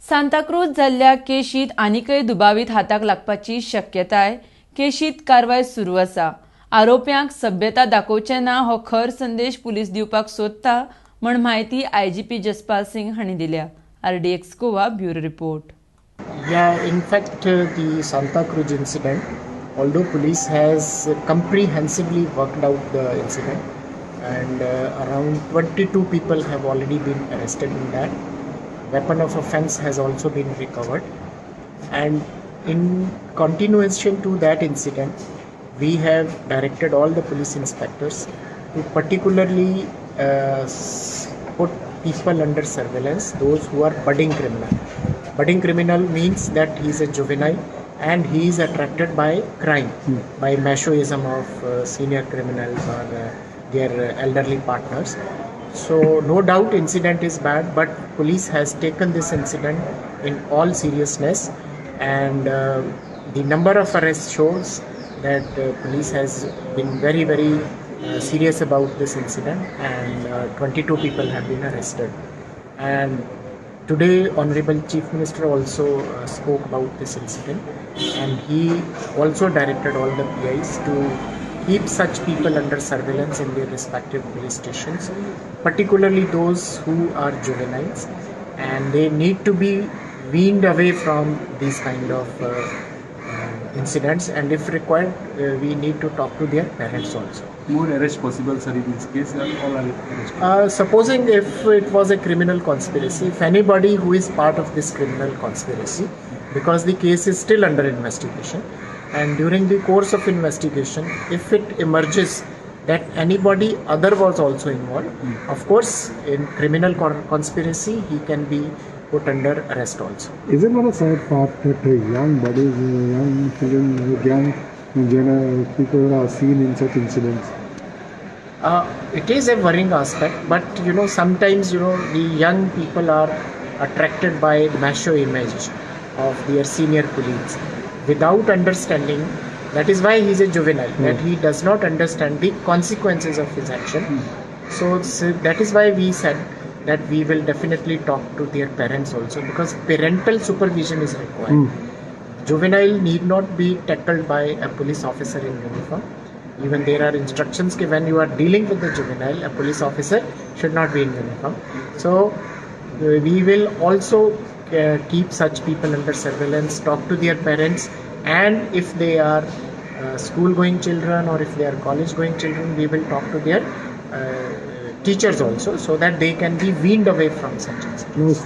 सांताक्रूज जाल्ल्या केशीत आनीकय दुबावीत हाताक लागपाची शक्यताय केशीत कारवाय सुरू आसा. आरोप्यांक सभ्यता दाखोवचे ना हो खर संदेश पुलीस दिवपाक सोदता म्हण म्हायती आयजीपी जसपाल सिंग हांणी दिल्या. RDX Goa bureau report. Yeah, in fact, the Santa Cruz incident, although police has comprehensively worked out the incident, and around 22 people have already been arrested in that. Weapon of offense has also been recovered, and in continuation to that incident, we have directed all the police inspectors to particularly put people under surveillance, those who are budding criminal. Budding criminal means that he is a juvenile and he is attracted by crime, by masochism of senior criminals or their elderly partners. So no doubt incident is bad, but police has taken this incident in all seriousness, and the number of arrests shows that police has been very serious about this incident, and 22 people have been arrested. And today Honorable Chief Minister also spoke about this incident, and he also directed all the PIs to keep such people under surveillance in their respective police stations, particularly those who are juveniles, and they need to be weaned away from these kind of incidents, and if required we need to talk to their parents also. More arrest possible, sir, in this case, all are arrested? Supposing if it was a criminal conspiracy, if anybody who is part of this criminal conspiracy, because the case is still under investigation, and during the course of investigation, if it emerges that anybody other was also involved, of course in criminal conspiracy he can be put under arrest also. Is it not a sad part that young bodies, young children, young people are seen in such incidents? It is a worrying aspect, but sometimes the young people are attracted by macho image of their senior colleagues without understanding. That is why he is a juvenile, that he does not understand the consequences of his action. So that is why we said that we will definitely talk to their parents also, because parental supervision is required. Juvenile need not be tackled by a police officer in uniform. Even there are instructions that when you are dealing with the juvenile, a police officer should not be in uniform. So we will also keep such people under surveillance, talk to their parents, and if they are school going children or if they are college going children, we will talk to their teachers also, so that they can be weaned away from such incidents.